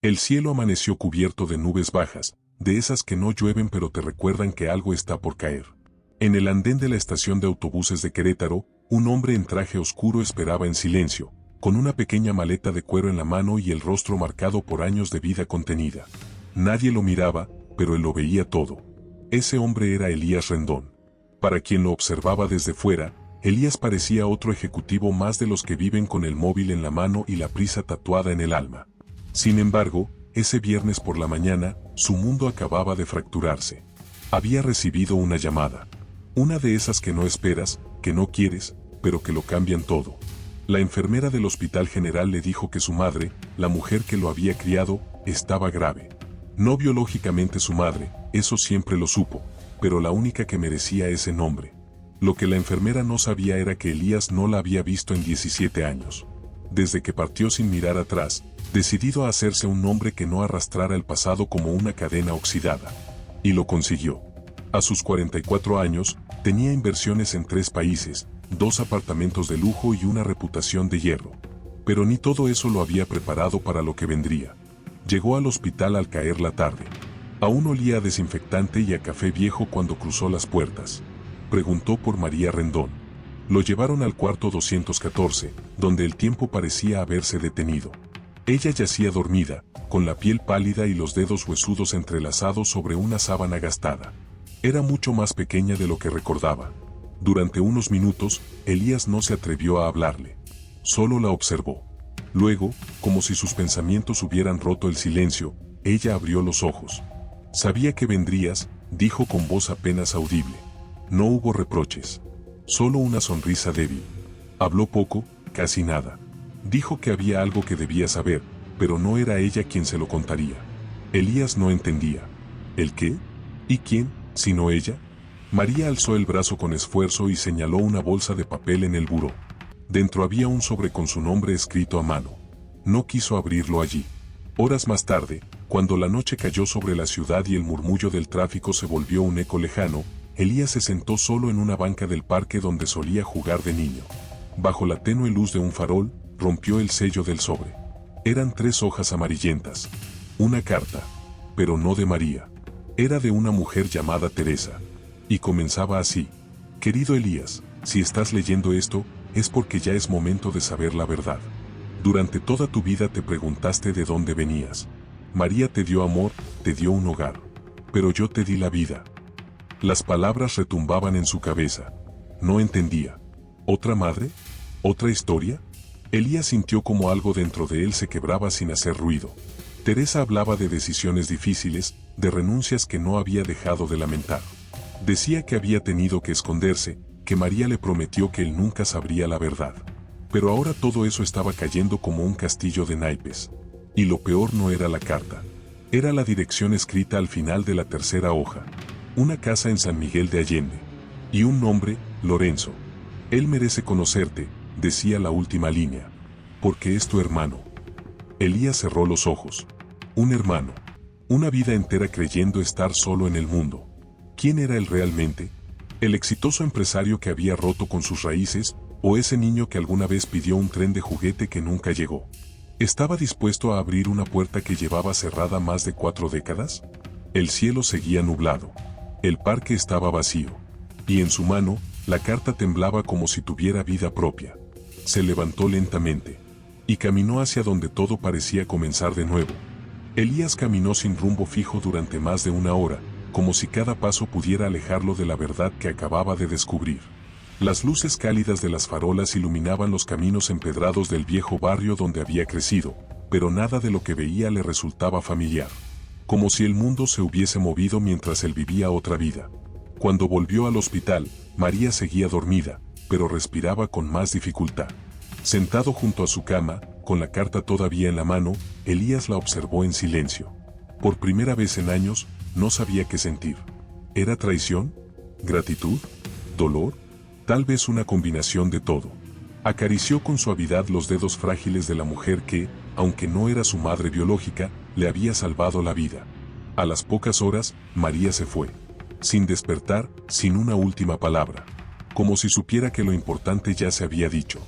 El cielo amaneció cubierto de nubes bajas, de esas que no llueven pero te recuerdan que algo está por caer. En el andén de la estación de autobuses de Querétaro, un hombre en traje oscuro esperaba en silencio, con una pequeña maleta de cuero en la mano y el rostro marcado por años de vida contenida. Nadie lo miraba, pero él lo veía todo. Ese hombre era Elías Rendón. Para quien lo observaba desde fuera, Elías parecía otro ejecutivo más de los que viven con el móvil en la mano y la prisa tatuada en el alma. Sin embargo, ese viernes por la mañana, su mundo acababa de fracturarse. Había recibido una llamada. Una de esas que no esperas, que no quieres, pero que lo cambian todo. La enfermera del Hospital General le dijo que su madre, la mujer que lo había criado, estaba grave. No biológicamente su madre, eso siempre lo supo, pero la única que merecía ese nombre. Lo que la enfermera no sabía era que Elías no la había visto en 17 años. Desde que partió sin mirar atrás, decidido a hacerse un nombre que no arrastrara el pasado como una cadena oxidada. Y lo consiguió. A sus 44 años, tenía inversiones en 3 países, 2 apartamentos de lujo y una reputación de hierro. Pero ni todo eso lo había preparado para lo que vendría. Llegó al hospital al caer la tarde. Aún olía a desinfectante y a café viejo cuando cruzó las puertas. Preguntó por María Rendón. Lo llevaron al cuarto 214, donde el tiempo parecía haberse detenido. Ella yacía dormida, con la piel pálida y los dedos huesudos entrelazados sobre una sábana gastada. Era mucho más pequeña de lo que recordaba. Durante unos minutos, Elías no se atrevió a hablarle. Solo la observó. Luego, como si sus pensamientos hubieran roto el silencio, ella abrió los ojos. Sabía que vendrías, dijo con voz apenas audible. No hubo reproches. Solo una sonrisa débil. Habló poco, casi nada. Dijo que había algo que debía saber, pero no era ella quien se lo contaría. Elías no entendía. ¿El qué? ¿Y quién, sino ella? María alzó el brazo con esfuerzo y señaló una bolsa de papel en el buró. Dentro había un sobre con su nombre escrito a mano. No quiso abrirlo allí. Horas más tarde, cuando la noche cayó sobre la ciudad y el murmullo del tráfico se volvió un eco lejano, Elías se sentó solo en una banca del parque donde solía jugar de niño. Bajo la tenue luz de un farol, rompió el sello del sobre. Eran 3 hojas amarillentas. Una carta. Pero no de María. Era de una mujer llamada Teresa. Y comenzaba así. Querido Elías, si estás leyendo esto, es porque ya es momento de saber la verdad. Durante toda tu vida te preguntaste de dónde venías. María te dio amor, te dio un hogar. Pero yo te di la vida. Las palabras retumbaban en su cabeza. No entendía. ¿Otra madre? ¿Otra historia? Elías sintió como algo dentro de él se quebraba sin hacer ruido. Teresa hablaba de decisiones difíciles, de renuncias que no había dejado de lamentar. Decía que había tenido que esconderse, que María le prometió que él nunca sabría la verdad. Pero ahora todo eso estaba cayendo como un castillo de naipes. Y lo peor no era la carta. Era la dirección escrita al final de la tercera hoja. Una casa en San Miguel de Allende. Y un nombre, Lorenzo. Él merece conocerte, decía la última línea. Porque es tu hermano. Elías cerró los ojos. Un hermano. Una vida entera creyendo estar solo en el mundo. ¿Quién era él realmente? ¿El exitoso empresario que había roto con sus raíces, o ese niño que alguna vez pidió un tren de juguete que nunca llegó? ¿Estaba dispuesto a abrir una puerta que llevaba cerrada más de 4 décadas? El cielo seguía nublado. El parque estaba vacío. Y en su mano, la carta temblaba como si tuviera vida propia. Se levantó lentamente. Y caminó hacia donde todo parecía comenzar de nuevo. Elías caminó sin rumbo fijo durante más de 1 hora, como si cada paso pudiera alejarlo de la verdad que acababa de descubrir. Las luces cálidas de las farolas iluminaban los caminos empedrados del viejo barrio donde había crecido, pero nada de lo que veía le resultaba familiar. Como si el mundo se hubiese movido mientras él vivía otra vida. Cuando volvió al hospital, María seguía dormida, pero respiraba con más dificultad. Sentado junto a su cama, con la carta todavía en la mano, Elías la observó en silencio. Por primera vez en años, no sabía qué sentir. ¿Era traición? ¿Gratitud? ¿Dolor? Tal vez una combinación de todo. Acarició con suavidad los dedos frágiles de la mujer que, aunque no era su madre biológica, le había salvado la vida. A las pocas horas, María se fue. Sin despertar, sin una última palabra. Como si supiera que lo importante ya se había dicho.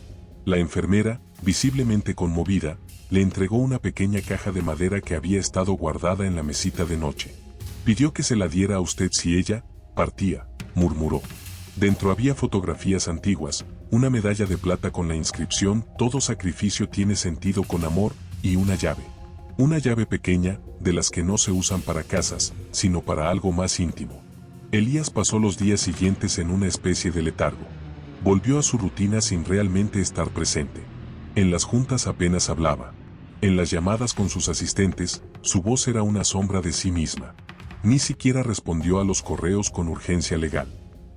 La enfermera, visiblemente conmovida, le entregó una pequeña caja de madera que había estado guardada en la mesita de noche. Pidió que se la diera a usted si ella partía, murmuró. Dentro había fotografías antiguas, una medalla de plata con la inscripción «Todo sacrificio tiene sentido con amor» y una llave. Una llave pequeña, de las que no se usan para casas, sino para algo más íntimo. Elías pasó los días siguientes en una especie de letargo. Volvió a su rutina sin realmente estar presente. En las juntas apenas hablaba. En las llamadas con sus asistentes, su voz era una sombra de sí misma. Ni siquiera respondió a los correos con urgencia legal.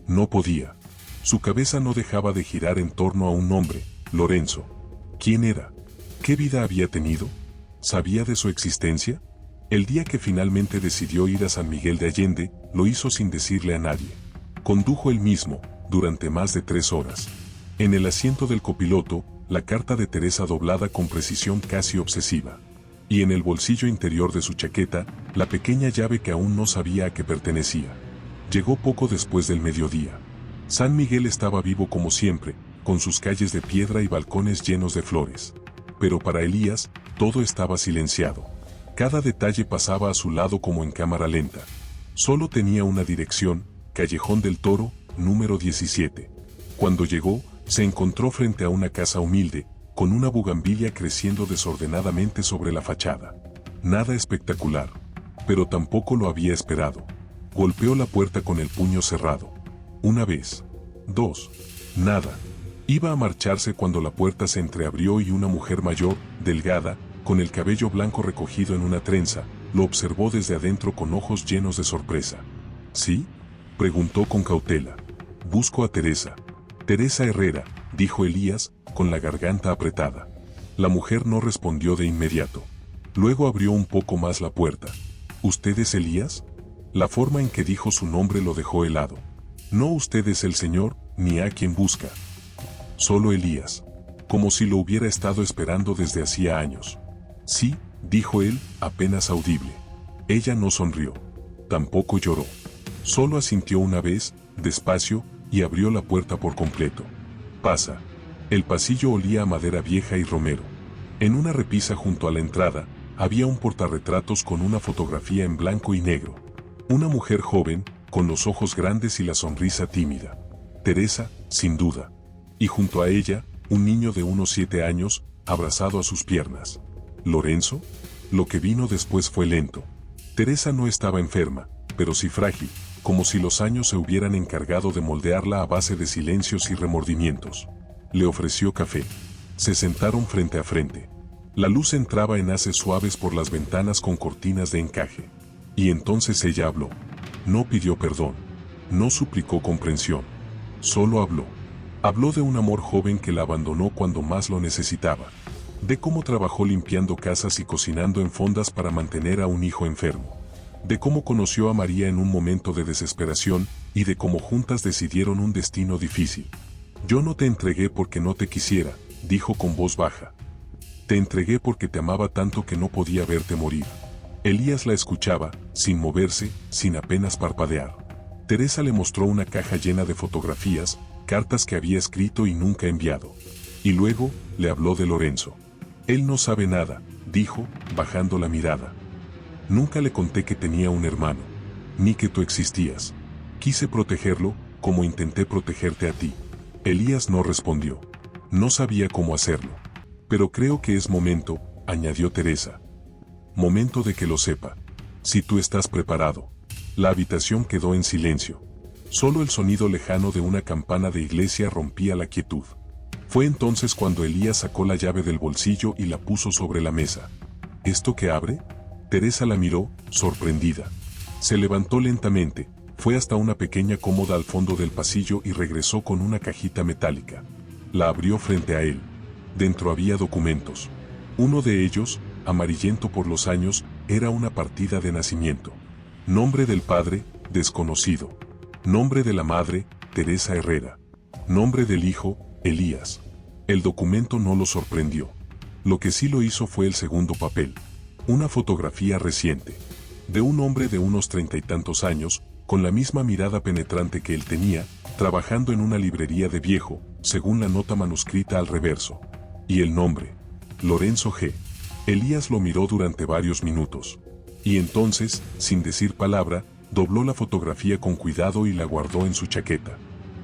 No podía. Su cabeza no dejaba de girar en torno a un nombre, Lorenzo. ¿Quién era? ¿Qué vida había tenido? ¿Sabía de su existencia? El día que finalmente decidió ir a San Miguel de Allende, lo hizo sin decirle a nadie. Condujo él mismo, durante más de 3 horas. En el asiento del copiloto, la carta de Teresa doblada con precisión casi obsesiva. Y en el bolsillo interior de su chaqueta, la pequeña llave que aún no sabía a qué pertenecía. Llegó poco después del mediodía. San Miguel estaba vivo como siempre, con sus calles de piedra y balcones llenos de flores. Pero para Elías, todo estaba silenciado. Cada detalle pasaba a su lado como en cámara lenta. Solo tenía una dirección, Callejón del Toro, número 17. Cuando llegó, se encontró frente a una casa humilde, con una bugambilia creciendo desordenadamente sobre la fachada. Nada espectacular, pero tampoco lo había esperado. Golpeó la puerta con el puño cerrado. Una vez. 2. Nada. Iba a marcharse cuando la puerta se entreabrió y una mujer mayor, delgada, con el cabello blanco recogido en una trenza, lo observó desde adentro con ojos llenos de sorpresa. ¿Sí?, preguntó con cautela. Busco a Teresa. Teresa Herrera, dijo Elías, con la garganta apretada. La mujer no respondió de inmediato. Luego abrió un poco más la puerta. ¿Usted es Elías? La forma en que dijo su nombre lo dejó helado. No, usted es el señor, ni a quien busca. Solo Elías. Como si lo hubiera estado esperando desde hacía años. Sí, dijo él, apenas audible. Ella no sonrió. Tampoco lloró. Solo asintió una vez, despacio, y abrió la puerta por completo. Pasa. El pasillo olía a madera vieja y romero. En una repisa junto a la entrada, había un portarretratos con una fotografía en blanco y negro. Una mujer joven, con los ojos grandes y la sonrisa tímida. Teresa, sin duda. Y junto a ella, un niño de unos 7 años, abrazado a sus piernas. ¿Lorenzo? Lo que vino después fue lento. Teresa no estaba enferma, pero sí frágil, como si los años se hubieran encargado de moldearla a base de silencios y remordimientos. Le ofreció café. Se sentaron frente a frente. La luz entraba en haces suaves por las ventanas con cortinas de encaje. Y entonces ella habló. No pidió perdón. No suplicó comprensión. Solo habló. Habló de un amor joven que la abandonó cuando más lo necesitaba. De cómo trabajó limpiando casas y cocinando en fondas para mantener a un hijo enfermo. De cómo conoció a María en un momento de desesperación y de cómo juntas decidieron un destino difícil. Yo no te entregué porque no te quisiera, dijo con voz baja. Te entregué porque te amaba tanto que no podía verte morir. Elías la escuchaba, sin moverse, sin apenas parpadear. Teresa le mostró una caja llena de fotografías, cartas que había escrito y nunca enviado. Y luego, le habló de Lorenzo. Él no sabe nada, dijo, bajando la mirada. Nunca le conté que tenía un hermano, ni que tú existías. Quise protegerlo, como intenté protegerte a ti. Elías no respondió. No sabía cómo hacerlo. Pero creo que es momento, añadió Teresa. Momento de que lo sepa. Si tú estás preparado. La habitación quedó en silencio. Solo el sonido lejano de una campana de iglesia rompía la quietud. Fue entonces cuando Elías sacó la llave del bolsillo y la puso sobre la mesa. ¿Esto qué abre? Teresa la miró, sorprendida. Se levantó lentamente, fue hasta una pequeña cómoda al fondo del pasillo y regresó con una cajita metálica. La abrió frente a él. Dentro había documentos. Uno de ellos, amarillento por los años, era una partida de nacimiento. Nombre del padre, desconocido. Nombre de la madre, Teresa Herrera. Nombre del hijo, Elías. El documento no lo sorprendió. Lo que sí lo hizo fue el segundo papel. Una fotografía reciente. De un hombre de unos 30 y tantos años, con la misma mirada penetrante que él tenía, trabajando en una librería de viejo, según la nota manuscrita al reverso. Y el nombre. Lorenzo G. Elías lo miró durante varios minutos. Y entonces, sin decir palabra, dobló la fotografía con cuidado y la guardó en su chaqueta.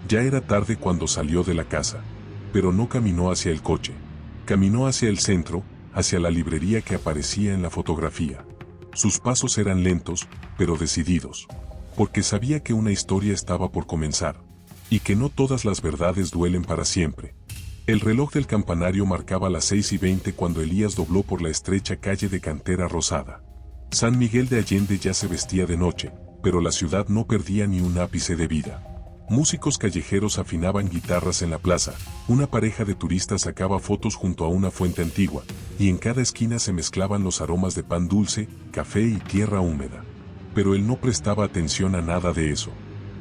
Ya era tarde cuando salió de la casa. Pero no caminó hacia el coche. Caminó hacia el centro, hacia la librería que aparecía en la fotografía. Sus pasos eran lentos, pero decididos. Porque sabía que una historia estaba por comenzar. Y que no todas las verdades duelen para siempre. El reloj del campanario marcaba las 6:20 cuando Elías dobló por la estrecha calle de Cantera Rosada. San Miguel de Allende ya se vestía de noche, pero la ciudad no perdía ni un ápice de vida. Músicos callejeros afinaban guitarras en la plaza, una pareja de turistas sacaba fotos junto a una fuente antigua, y en cada esquina se mezclaban los aromas de pan dulce, café y tierra húmeda. Pero él no prestaba atención a nada de eso.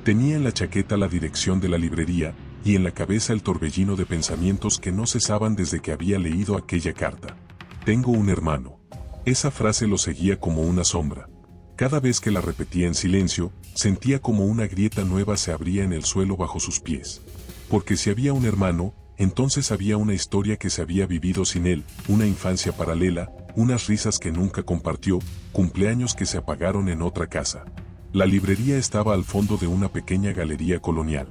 Tenía en la chaqueta la dirección de la librería, y en la cabeza el torbellino de pensamientos que no cesaban desde que había leído aquella carta. Tengo un hermano. Esa frase lo seguía como una sombra. Cada vez que la repetía en silencio, sentía como una grieta nueva se abría en el suelo bajo sus pies. Porque si había un hermano, entonces había una historia que se había vivido sin él, una infancia paralela, unas risas que nunca compartió, cumpleaños que se apagaron en otra casa. La librería estaba al fondo de una pequeña galería colonial.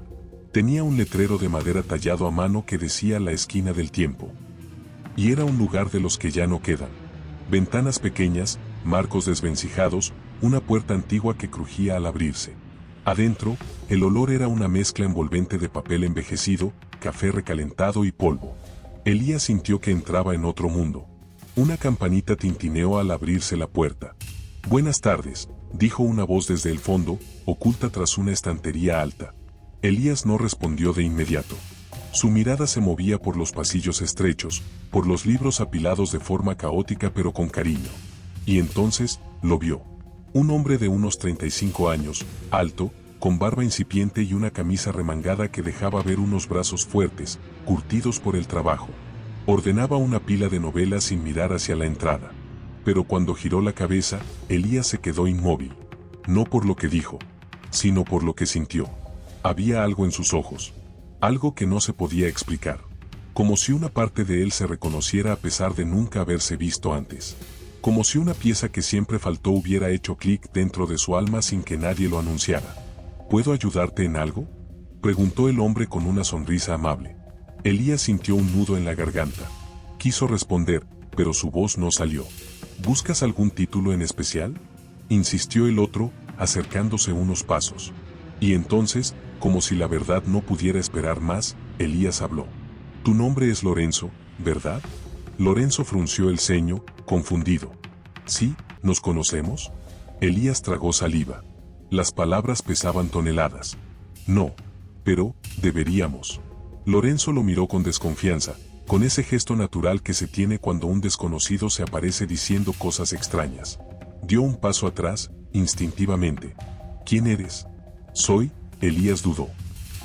Tenía un letrero de madera tallado a mano que decía la esquina del tiempo. Y era un lugar de los que ya no quedan. Ventanas pequeñas, marcos desvencijados, una puerta antigua que crujía al abrirse. Adentro, el olor era una mezcla envolvente de papel envejecido, café recalentado y polvo. Elías sintió que entraba en otro mundo. Una campanita tintineó al abrirse la puerta. Buenas tardes, dijo una voz desde el fondo, oculta tras una estantería alta. Elías no respondió de inmediato. Su mirada se movía por los pasillos estrechos, por los libros apilados de forma caótica pero con cariño. Y entonces, lo vio. Un hombre de unos 35 años, alto, con barba incipiente y una camisa remangada que dejaba ver unos brazos fuertes, curtidos por el trabajo. Ordenaba una pila de novelas sin mirar hacia la entrada. Pero cuando giró la cabeza, Elías se quedó inmóvil. No por lo que dijo, sino por lo que sintió. Había algo en sus ojos. Algo que no se podía explicar. Como si una parte de él se reconociera a pesar de nunca haberse visto antes. Como si una pieza que siempre faltó hubiera hecho clic dentro de su alma sin que nadie lo anunciara. ¿Puedo ayudarte en algo?, preguntó el hombre con una sonrisa amable. Elías sintió un nudo en la garganta. Quiso responder, pero su voz no salió. ¿Buscas algún título en especial?, insistió el otro, acercándose unos pasos. Y entonces, como si la verdad no pudiera esperar más, Elías habló. Tu nombre es Lorenzo, ¿verdad? Lorenzo frunció el ceño, confundido. ¿Sí, nos conocemos? Elías tragó saliva. Las palabras pesaban toneladas. No, pero, deberíamos. Lorenzo lo miró con desconfianza, con ese gesto natural que se tiene cuando un desconocido se aparece diciendo cosas extrañas. Dio un paso atrás, instintivamente. ¿Quién eres? Soy, Elías dudó.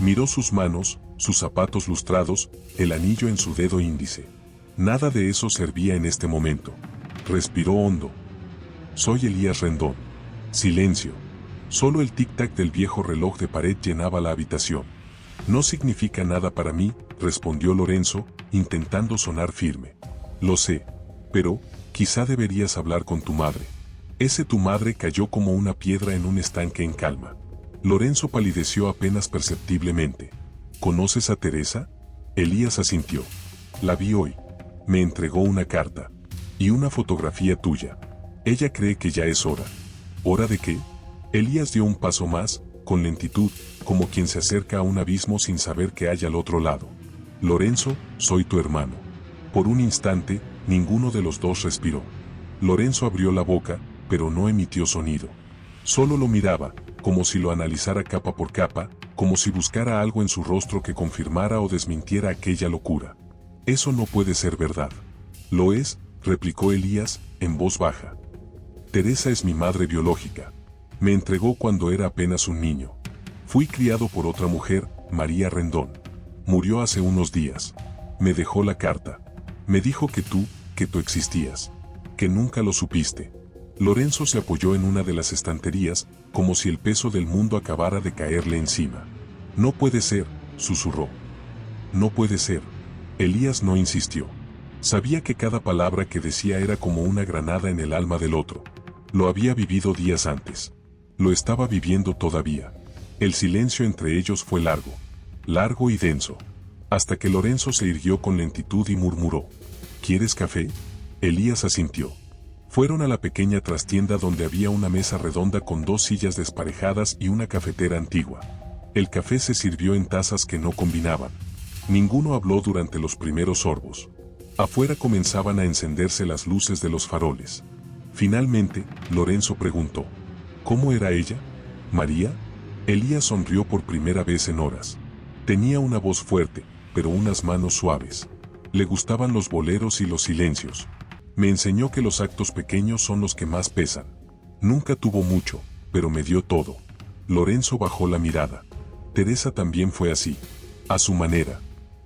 Miró sus manos, sus zapatos lustrados, el anillo en su dedo índice. Nada de eso servía en este momento. Respiró hondo. Soy Elías Rendón. Silencio. Solo el tic-tac del viejo reloj de pared llenaba la habitación. No significa nada para mí, respondió Lorenzo, intentando sonar firme. Lo sé, pero, quizá deberías hablar con tu madre. Ese tu madre cayó como una piedra en un estanque en calma. Lorenzo palideció apenas perceptiblemente. ¿Conoces a Teresa? Elías asintió. La vi hoy. Me entregó una carta. Y una fotografía tuya. Ella cree que ya es hora. ¿Hora de qué? Elías dio un paso más, con lentitud, como quien se acerca a un abismo sin saber qué hay al otro lado. Lorenzo, soy tu hermano. Por un instante, ninguno de los dos respiró. Lorenzo abrió la boca, pero no emitió sonido. Solo lo miraba, como si lo analizara capa por capa, como si buscara algo en su rostro que confirmara o desmintiera aquella locura. Eso no puede ser verdad. Lo es, replicó Elías, en voz baja. Teresa es mi madre biológica. Me entregó cuando era apenas un niño. Fui criado por otra mujer, María Rendón. Murió hace unos días. Me dejó la carta. Me dijo que tú existías. Que nunca lo supiste. Lorenzo se apoyó en una de las estanterías, como si el peso del mundo acabara de caerle encima. No puede ser, susurró. No puede ser. Elías no insistió. Sabía que cada palabra que decía era como una granada en el alma del otro. Lo había vivido días antes. Lo estaba viviendo todavía. El silencio entre ellos fue largo. Largo y denso. Hasta que Lorenzo se irguió con lentitud y murmuró: ¿Quieres café? Elías asintió. Fueron a la pequeña trastienda donde había una mesa redonda con 2 sillas desparejadas y una cafetera antigua. El café se sirvió en tazas que no combinaban. Ninguno habló durante los primeros sorbos. Afuera comenzaban a encenderse las luces de los faroles. Finalmente, Lorenzo preguntó: ¿Cómo era ella? ¿María? Elías sonrió por primera vez en horas. Tenía una voz fuerte, pero unas manos suaves. Le gustaban los boleros y los silencios. Me enseñó que los actos pequeños son los que más pesan. Nunca tuvo mucho, pero me dio todo. Lorenzo bajó la mirada. Teresa también fue así. A su manera.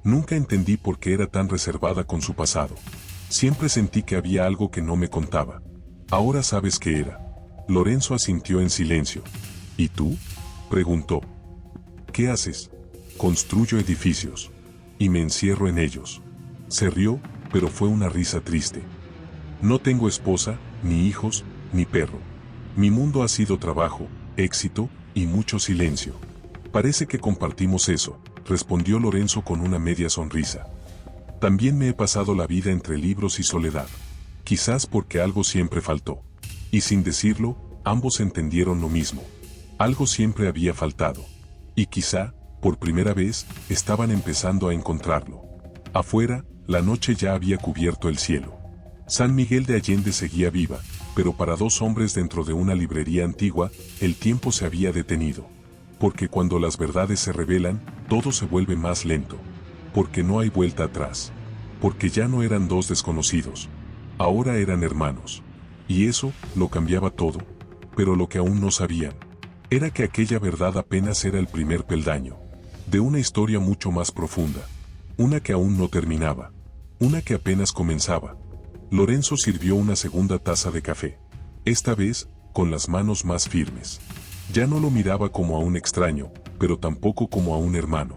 Nunca entendí por qué era tan reservada con su pasado. Siempre sentí que había algo que no me contaba. Ahora sabes qué era. Lorenzo asintió en silencio. ¿Y tú? Preguntó. ¿Qué haces? Construyo edificios. Y me encierro en ellos. Se rió, pero fue una risa triste. No tengo esposa, ni hijos, ni perro. Mi mundo ha sido trabajo, éxito y mucho silencio. Parece que compartimos eso, respondió Lorenzo con una media sonrisa. También me he pasado la vida entre libros y soledad. Quizás porque algo siempre faltó. Y sin decirlo, ambos entendieron lo mismo. Algo siempre había faltado. Y quizá, por primera vez, estaban empezando a encontrarlo. Afuera, la noche ya había cubierto el cielo. San Miguel de Allende seguía viva, pero para 2 hombres dentro de una librería antigua, el tiempo se había detenido. Porque cuando las verdades se revelan, todo se vuelve más lento. Porque no hay vuelta atrás. Porque ya no eran 2 desconocidos. Ahora eran hermanos. Y eso lo cambiaba todo. Pero lo que aún no sabían era que aquella verdad apenas era el primer peldaño de una historia mucho más profunda. Una que aún no terminaba. Una que apenas comenzaba. Lorenzo sirvió una segunda taza de café. Esta vez, con las manos más firmes. Ya no lo miraba como a un extraño, pero tampoco como a un hermano.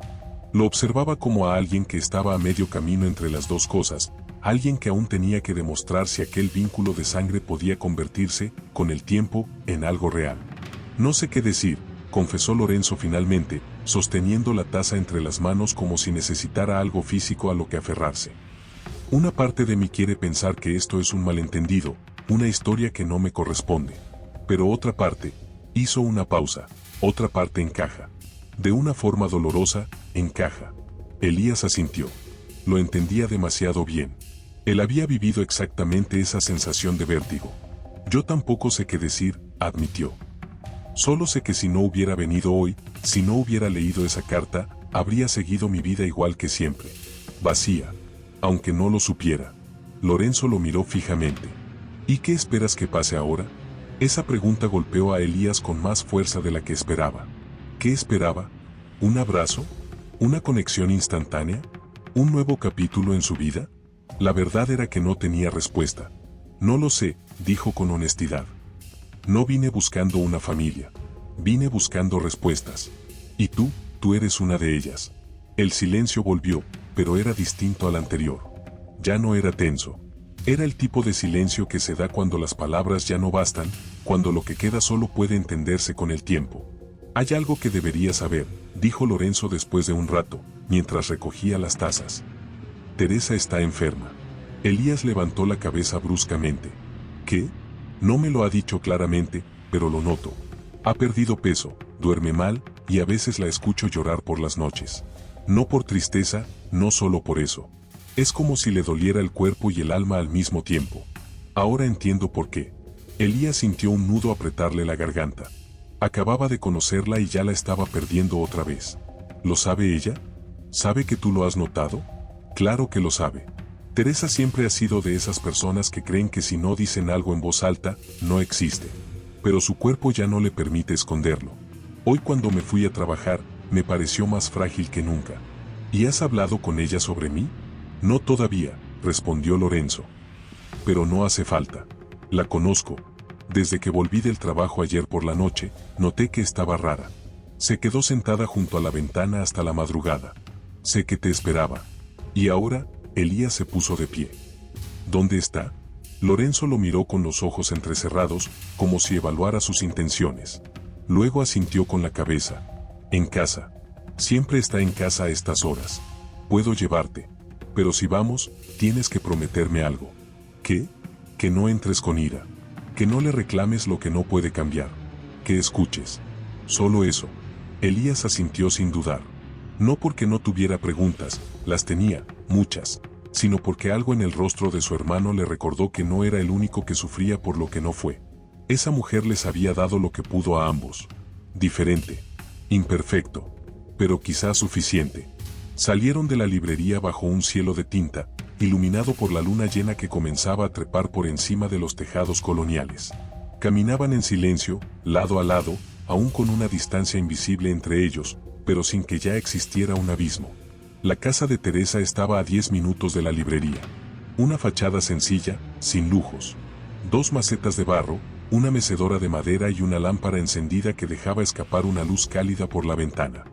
Lo observaba como a alguien que estaba a medio camino entre las 2 cosas, alguien que aún tenía que demostrar si aquel vínculo de sangre podía convertirse, con el tiempo, en algo real. No sé qué decir, confesó Lorenzo finalmente, sosteniendo la taza entre las manos como si necesitara algo físico a lo que aferrarse. Una parte de mí quiere pensar que esto es un malentendido, una historia que no me corresponde. Pero otra parte, hizo una pausa, otra parte encaja. De una forma dolorosa, encaja. Elías asintió. Lo entendía demasiado bien. Él había vivido exactamente esa sensación de vértigo. Yo tampoco sé qué decir, admitió. Solo sé que si no hubiera venido hoy, si no hubiera leído esa carta, habría seguido mi vida igual que siempre. Vacía. Aunque no lo supiera. Lorenzo lo miró fijamente. ¿Y qué esperas que pase ahora? Esa pregunta golpeó a Elías con más fuerza de la que esperaba. ¿Qué esperaba? ¿Un abrazo? ¿Una conexión instantánea? ¿Un nuevo capítulo en su vida? La verdad era que no tenía respuesta. No lo sé, dijo con honestidad. No vine buscando una familia. Vine buscando respuestas. Y tú eres una de ellas. El silencio volvió, pero era distinto al anterior. Ya no era tenso. Era el tipo de silencio que se da cuando las palabras ya no bastan, cuando lo que queda solo puede entenderse con el tiempo. Hay algo que deberías saber, dijo Lorenzo después de un rato, mientras recogía las tazas. Teresa está enferma. Elías levantó la cabeza bruscamente. ¿Qué? No me lo ha dicho claramente, pero lo noto. Ha perdido peso, duerme mal, y a veces la escucho llorar por las noches. No por tristeza, no solo por eso. Es como si le doliera el cuerpo y el alma al mismo tiempo. Ahora entiendo por qué. Elías sintió un nudo apretarle la garganta. Acababa de conocerla y ya la estaba perdiendo otra vez. ¿Lo sabe ella? ¿Sabe que tú lo has notado? Claro que lo sabe. Teresa siempre ha sido de esas personas que creen que si no dicen algo en voz alta, no existe. Pero su cuerpo ya no le permite esconderlo. Hoy cuando me fui a trabajar, me pareció más frágil que nunca. ¿Y has hablado con ella sobre mí? No todavía, respondió Lorenzo. Pero no hace falta. La conozco. Desde que volví del trabajo ayer por la noche, noté que estaba rara. Se quedó sentada junto a la ventana hasta la madrugada. Sé que te esperaba. Y ahora, Elías se puso de pie. ¿Dónde está? Lorenzo lo miró con los ojos entrecerrados, como si evaluara sus intenciones. Luego asintió con la cabeza. En casa. Siempre está en casa a estas horas. Puedo llevarte. Pero si vamos, tienes que prometerme algo. ¿Qué? Que no entres con ira. Que no le reclames lo que no puede cambiar. Que escuches. Solo eso. Elías asintió sin dudar. No porque no tuviera preguntas, las tenía, muchas, sino porque algo en el rostro de su hermano le recordó que no era el único que sufría por lo que no fue. Esa mujer les había dado lo que pudo a ambos. Diferente. Imperfecto. Pero quizás suficiente. Salieron de la librería bajo un cielo de tinta, iluminado por la luna llena que comenzaba a trepar por encima de los tejados coloniales. Caminaban en silencio, lado a lado, aún con una distancia invisible entre ellos, pero sin que ya existiera un abismo. La casa de Teresa estaba a 10 minutos de la librería. Una fachada sencilla, sin lujos. 2 macetas de barro, una mecedora de madera y una lámpara encendida que dejaba escapar una luz cálida por la ventana.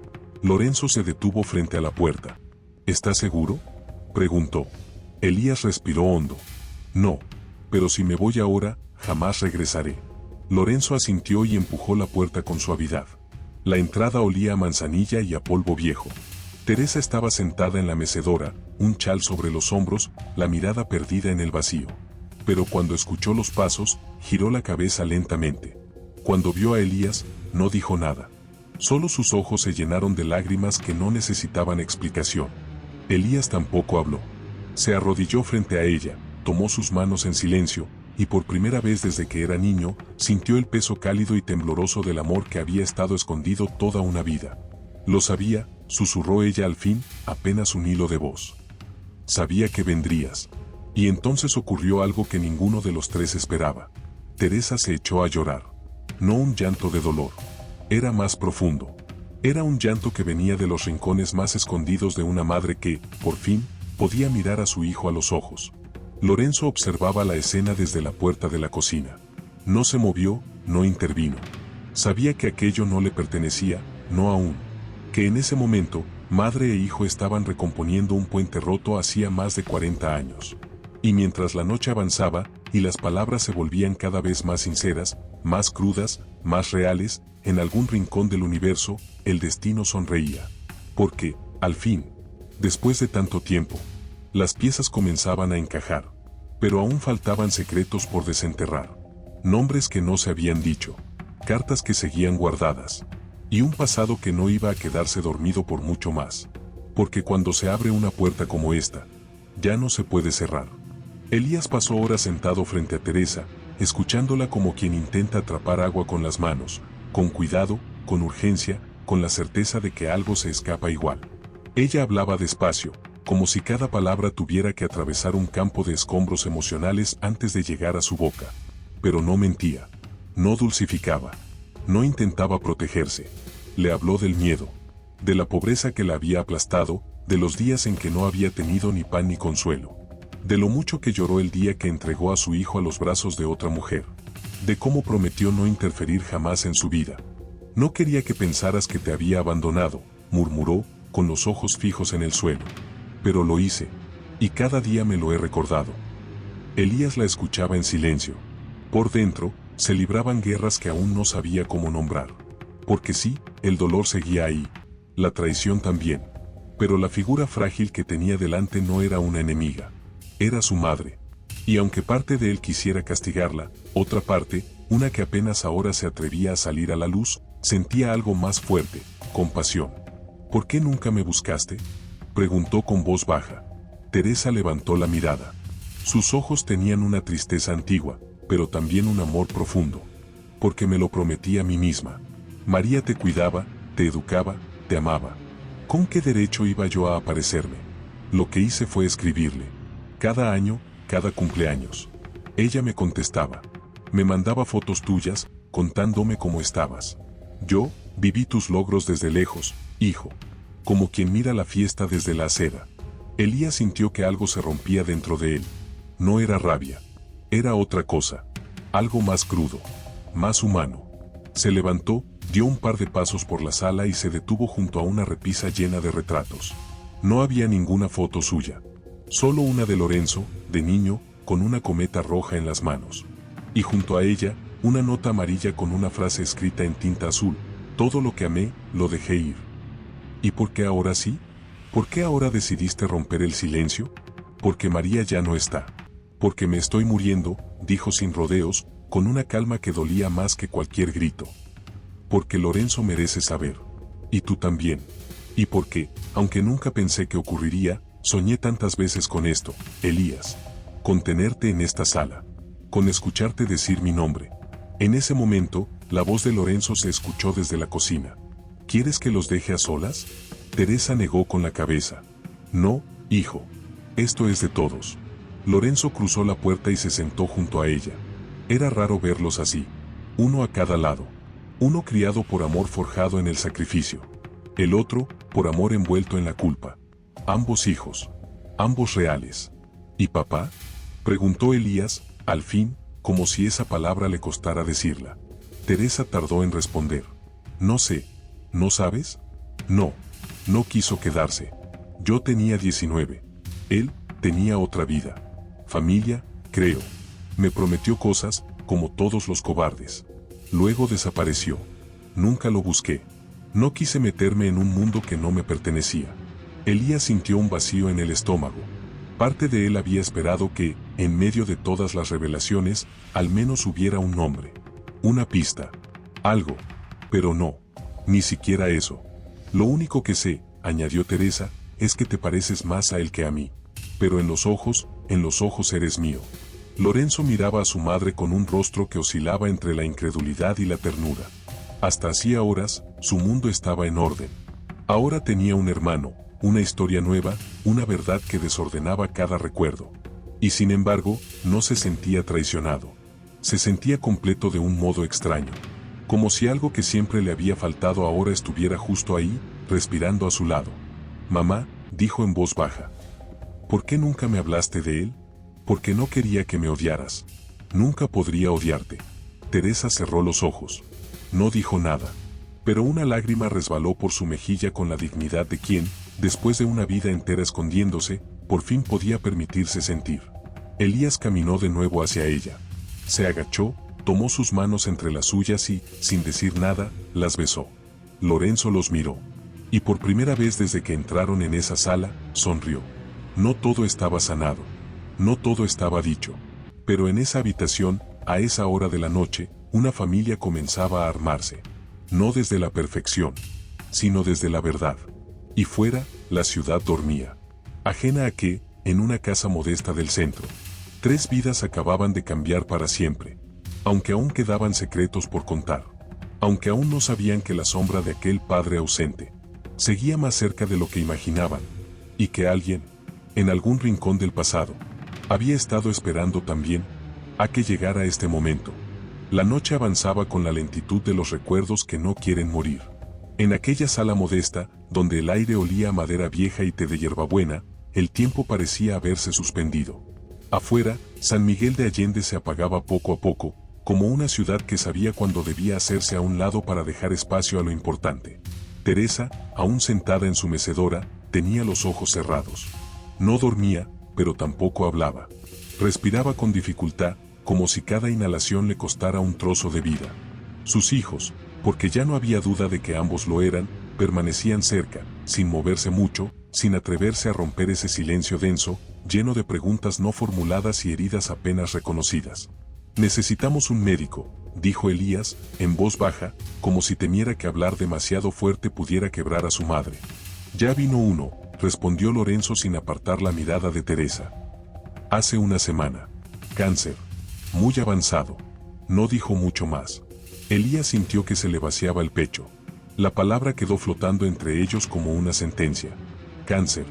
Lorenzo se detuvo frente a la puerta. ¿Estás seguro?, preguntó. Elías respiró hondo. No, pero si me voy ahora, jamás regresaré. Lorenzo asintió y empujó la puerta con suavidad. La entrada olía a manzanilla y a polvo viejo. Teresa estaba sentada en la mecedora, un chal sobre los hombros, la mirada perdida en el vacío. Pero cuando escuchó los pasos, giró la cabeza lentamente. Cuando vio a Elías, no dijo nada. Solo sus ojos se llenaron de lágrimas que no necesitaban explicación. Elías tampoco habló. Se arrodilló frente a ella, tomó sus manos en silencio, y por primera vez desde que era niño, sintió el peso cálido y tembloroso del amor que había estado escondido toda una vida. Lo sabía, susurró ella al fin, apenas un hilo de voz. Sabía que vendrías. Y entonces ocurrió algo que ninguno de los tres esperaba. Teresa se echó a llorar. No un llanto de dolor. Era más profundo. Era un llanto que venía de los rincones más escondidos de una madre que, por fin, podía mirar a su hijo a los ojos. Lorenzo observaba la escena desde la puerta de la cocina. No se movió, no intervino. Sabía que aquello no le pertenecía, no aún. Que en ese momento, madre e hijo estaban recomponiendo un puente roto hacía más de 40 años. Y mientras la noche avanzaba, y las palabras se volvían cada vez más sinceras, más crudas, más reales, en algún rincón del universo, el destino sonreía. Porque, al fin, después de tanto tiempo, las piezas comenzaban a encajar. Pero aún faltaban secretos por desenterrar. Nombres que no se habían dicho. Cartas que seguían guardadas. Y un pasado que no iba a quedarse dormido por mucho más. Porque cuando se abre una puerta como esta, ya no se puede cerrar. Elías pasó horas sentado frente a Teresa, escuchándola como quien intenta atrapar agua con las manos, con cuidado, con urgencia, con la certeza de que algo se escapa igual. Ella hablaba despacio, como si cada palabra tuviera que atravesar un campo de escombros emocionales antes de llegar a su boca. Pero no mentía, no dulcificaba, no intentaba protegerse. Le habló del miedo, de la pobreza que la había aplastado, de los días en que no había tenido ni pan ni consuelo. De lo mucho que lloró el día que entregó a su hijo a los brazos de otra mujer. De cómo prometió no interferir jamás en su vida. No quería que pensaras que te había abandonado, murmuró, con los ojos fijos en el suelo. Pero lo hice, y cada día me lo he recordado. Elías la escuchaba en silencio. Por dentro, se libraban guerras que aún no sabía cómo nombrar. Porque sí, el dolor seguía ahí, la traición también. Pero la figura frágil que tenía delante no era una enemiga. Era su madre. Y aunque parte de él quisiera castigarla, otra parte, una que apenas ahora se atrevía a salir a la luz, sentía algo más fuerte, compasión. ¿Por qué nunca me buscaste?, preguntó con voz baja. Teresa levantó la mirada. Sus ojos tenían una tristeza antigua, pero también un amor profundo. Porque me lo prometí a mí misma. María te cuidaba, te educaba, te amaba. ¿Con qué derecho iba yo a aparecerme? Lo que hice fue escribirle. Cada año, cada cumpleaños. Ella me contestaba. Me mandaba fotos tuyas, contándome cómo estabas. Yo, viví tus logros desde lejos, hijo. Como quien mira la fiesta desde la acera. Elías sintió que algo se rompía dentro de él. No era rabia. Era otra cosa. Algo más crudo. Más humano. Se levantó, dio un par de pasos por la sala y se detuvo junto a una repisa llena de retratos. No había ninguna foto suya. Solo una de Lorenzo, de niño, con una cometa roja en las manos. Y junto a ella, una nota amarilla con una frase escrita en tinta azul: todo lo que amé, lo dejé ir. ¿Y por qué ahora sí? ¿Por qué ahora decidiste romper el silencio? Porque María ya no está. Porque me estoy muriendo, dijo sin rodeos, con una calma que dolía más que cualquier grito. Porque Lorenzo merece saber. Y tú también. Y porque, aunque nunca pensé que ocurriría, soñé tantas veces con esto, Elías. Con tenerte en esta sala. Con escucharte decir mi nombre. En ese momento, la voz de Lorenzo se escuchó desde la cocina. ¿Quieres que los deje a solas? Teresa negó con la cabeza. No, hijo. Esto es de todos. Lorenzo cruzó la puerta y se sentó junto a ella. Era raro verlos así. Uno a cada lado. Uno criado por amor forjado en el sacrificio. El otro, por amor envuelto en la culpa. Ambos hijos. Ambos reales. ¿Y papá? Preguntó Elías, al fin, como si esa palabra le costara decirla. Teresa tardó en responder. No sé. ¿No sabes? No. No quiso quedarse. Yo tenía 19. Él tenía otra vida. Familia, creo. Me prometió cosas, como todos los cobardes. Luego desapareció. Nunca lo busqué. No quise meterme en un mundo que no me pertenecía. Elías sintió un vacío en el estómago. Parte de él había esperado que, en medio de todas las revelaciones, al menos hubiera un nombre. Una pista. Algo. Pero no. Ni siquiera eso. Lo único que sé, añadió Teresa, es que te pareces más a él que a mí. Pero en los ojos eres mío. Lorenzo miraba a su madre con un rostro que oscilaba entre la incredulidad y la ternura. Hasta hacía horas, su mundo estaba en orden. Ahora tenía un hermano, una historia nueva, una verdad que desordenaba cada recuerdo. Y sin embargo, no se sentía traicionado. Se sentía completo de un modo extraño. Como si algo que siempre le había faltado ahora estuviera justo ahí, respirando a su lado. Mamá, dijo en voz baja. ¿Por qué nunca me hablaste de él? Porque no quería que me odiaras. Nunca podría odiarte. Teresa cerró los ojos. No dijo nada. Pero una lágrima resbaló por su mejilla con la dignidad de quien, después de una vida entera escondiéndose, por fin podía permitirse sentir. Elías caminó de nuevo hacia ella. Se agachó, tomó sus manos entre las suyas y, sin decir nada, las besó. Lorenzo los miró. Y por primera vez desde que entraron en esa sala, sonrió. No todo estaba sanado. No todo estaba dicho. Pero en esa habitación, a esa hora de la noche, una familia comenzaba a armarse. No desde la perfección, sino desde la verdad. Y fuera, la ciudad dormía. Ajena a que, en una casa modesta del centro, 3 vidas acababan de cambiar para siempre. Aunque aún quedaban secretos por contar. Aunque aún no sabían que la sombra de aquel padre ausente seguía más cerca de lo que imaginaban. Y que alguien, en algún rincón del pasado, había estado esperando también a que llegara este momento. La noche avanzaba con la lentitud de los recuerdos que no quieren morir. En aquella sala modesta, donde el aire olía a madera vieja y té de hierbabuena, el tiempo parecía haberse suspendido. Afuera, San Miguel de Allende se apagaba poco a poco, como una ciudad que sabía cuándo debía hacerse a un lado para dejar espacio a lo importante. Teresa, aún sentada en su mecedora, tenía los ojos cerrados. No dormía, pero tampoco hablaba. Respiraba con dificultad, como si cada inhalación le costara un trozo de vida. Sus hijos, porque ya no había duda de que ambos lo eran, permanecían cerca, sin moverse mucho, sin atreverse a romper ese silencio denso, lleno de preguntas no formuladas y heridas apenas reconocidas. Necesitamos un médico, dijo Elías, en voz baja, como si temiera que hablar demasiado fuerte pudiera quebrar a su madre. Ya vino uno, respondió Lorenzo sin apartar la mirada de Teresa. Hace una semana. Cáncer. Muy avanzado. No dijo mucho más. Elías sintió que se le vaciaba el pecho. La palabra quedó flotando entre ellos como una sentencia. Cáncer.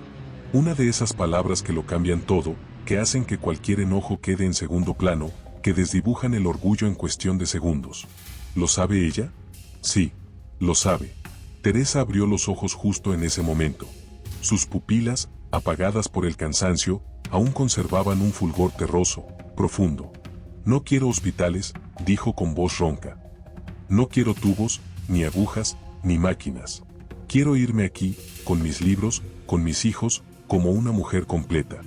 Una de esas palabras que lo cambian todo, que hacen que cualquier enojo quede en segundo plano, que desdibujan el orgullo en cuestión de segundos. ¿Lo sabe ella? Sí, lo sabe. Teresa abrió los ojos justo en ese momento. Sus pupilas, apagadas por el cansancio, aún conservaban un fulgor terroso, profundo. No quiero hospitales, dijo con voz ronca. No quiero tubos, ni agujas, ni máquinas. Quiero irme aquí, con mis libros, con mis hijos, como una mujer completa.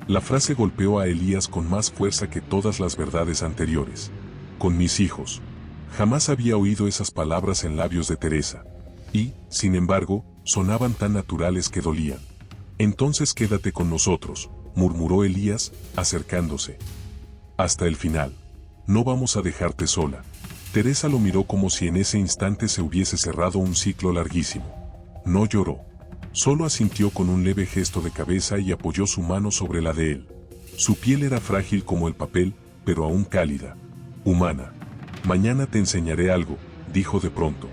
La frase golpeó a Elías con más fuerza que todas las verdades anteriores. Con mis hijos. Jamás había oído esas palabras en labios de Teresa. Y, sin embargo, sonaban tan naturales que dolían. Entonces quédate con nosotros, murmuró Elías, acercándose. Hasta el final. No vamos a dejarte sola. Teresa lo miró como si en ese instante se hubiese cerrado un ciclo larguísimo. No lloró. Solo asintió con un leve gesto de cabeza y apoyó su mano sobre la de él. Su piel era frágil como el papel, pero aún cálida. Humana. Mañana te enseñaré algo, dijo de pronto.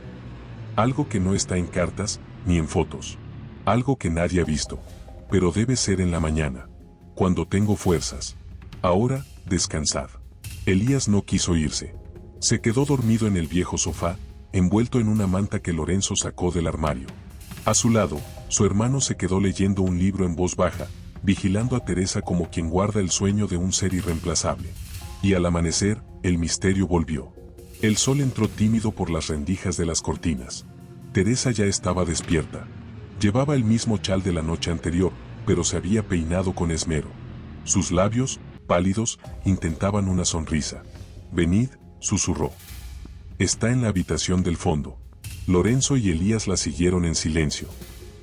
Algo que no está en cartas, ni en fotos. Algo que nadie ha visto. Pero debe ser en la mañana. Cuando tengo fuerzas. Ahora, descansad. Elías no quiso irse. Se quedó dormido en el viejo sofá, envuelto en una manta que Lorenzo sacó del armario. A su lado, su hermano se quedó leyendo un libro en voz baja, vigilando a Teresa como quien guarda el sueño de un ser irreemplazable. Y al amanecer, el misterio volvió. El sol entró tímido por las rendijas de las cortinas. Teresa ya estaba despierta. Llevaba el mismo chal de la noche anterior, pero se había peinado con esmero. Sus labios, pálidos, intentaban una sonrisa. Venid, susurró. Está en la habitación del fondo. Lorenzo y Elías la siguieron en silencio.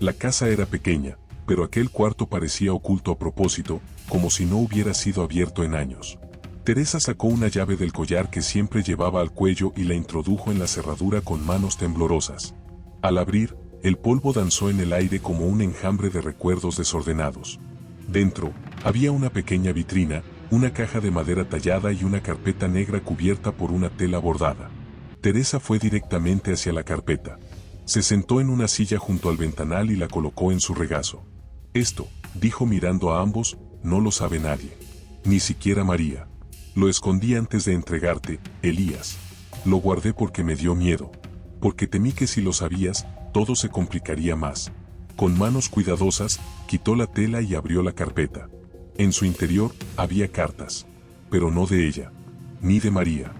La casa era pequeña, pero aquel cuarto parecía oculto a propósito, como si no hubiera sido abierto en años. Teresa sacó una llave del collar que siempre llevaba al cuello y la introdujo en la cerradura con manos temblorosas. Al abrir, el polvo danzó en el aire como un enjambre de recuerdos desordenados. Dentro, había una pequeña vitrina, una caja de madera tallada y una carpeta negra cubierta por una tela bordada. Teresa fue directamente hacia la carpeta. Se sentó en una silla junto al ventanal y la colocó en su regazo. Esto, dijo mirando a ambos, no lo sabe nadie. Ni siquiera María. Lo escondí antes de entregarte, Elías. Lo guardé porque me dio miedo. Porque temí que si lo sabías, todo se complicaría más. Con manos cuidadosas, quitó la tela y abrió la carpeta. En su interior, había cartas. Pero no de ella. Ni de María.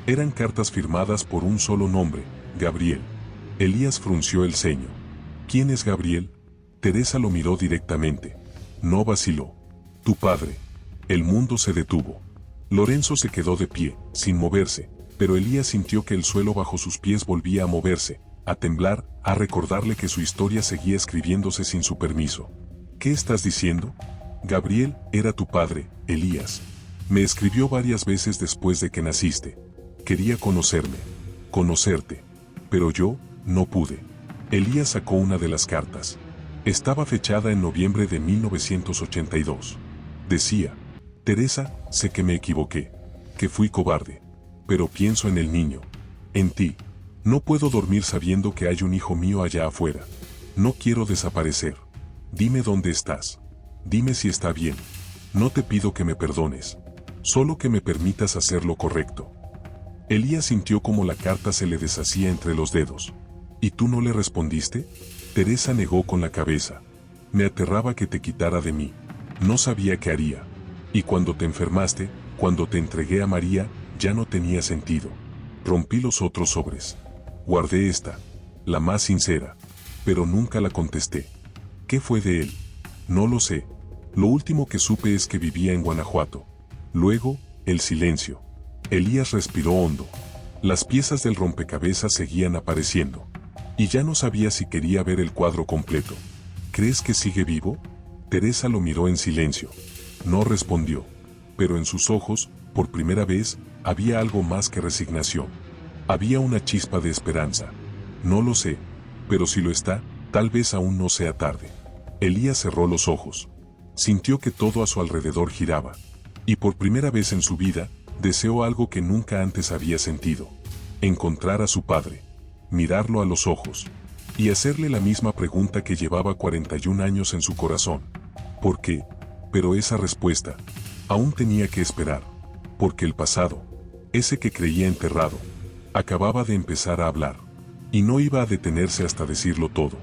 Eran cartas firmadas por un solo nombre, Gabriel. Elías frunció el ceño. ¿Quién es Gabriel? Teresa lo miró directamente. No vaciló. Tu padre. El mundo se detuvo. Lorenzo se quedó de pie, sin moverse, pero Elías sintió que el suelo bajo sus pies volvía a moverse, a temblar, a recordarle que su historia seguía escribiéndose sin su permiso. ¿Qué estás diciendo? Gabriel era tu padre, Elías. Me escribió varias veces después de que naciste. Quería conocerme, conocerte, pero yo no pude. Elías sacó una de las cartas. Estaba fechada en noviembre de 1982. Decía: Teresa, sé que me equivoqué, que fui cobarde, pero pienso en el niño, en ti. No puedo dormir sabiendo que hay un hijo mío allá afuera. No quiero desaparecer. Dime dónde estás. Dime si está bien. No te pido que me perdones, solo que me permitas hacer lo correcto. Elías sintió como la carta se le deshacía entre los dedos. ¿Y tú no le respondiste? Teresa negó con la cabeza. Me aterraba que te quitara de mí. No sabía qué haría. Y cuando te enfermaste, cuando te entregué a María, ya no tenía sentido. Rompí los otros sobres. Guardé esta, la más sincera, pero nunca la contesté. ¿Qué fue de él? No lo sé. Lo último que supe es que vivía en Guanajuato. Luego, el silencio. Elías respiró hondo. Las piezas del rompecabezas seguían apareciendo. Y ya no sabía si quería ver el cuadro completo. ¿Crees que sigue vivo? Teresa lo miró en silencio. No respondió. Pero en sus ojos, por primera vez, había algo más que resignación. Había una chispa de esperanza. No lo sé, pero si lo está, tal vez aún no sea tarde. Elías cerró los ojos. Sintió que todo a su alrededor giraba. Y por primera vez en su vida, deseó algo que nunca antes había sentido. Encontrar a su padre. Mirarlo a los ojos. Y hacerle la misma pregunta que llevaba 41 años en su corazón. ¿Por qué? Pero esa respuesta, aún tenía que esperar. Porque el pasado, ese que creía enterrado, acababa de empezar a hablar. Y no iba a detenerse hasta decirlo todo.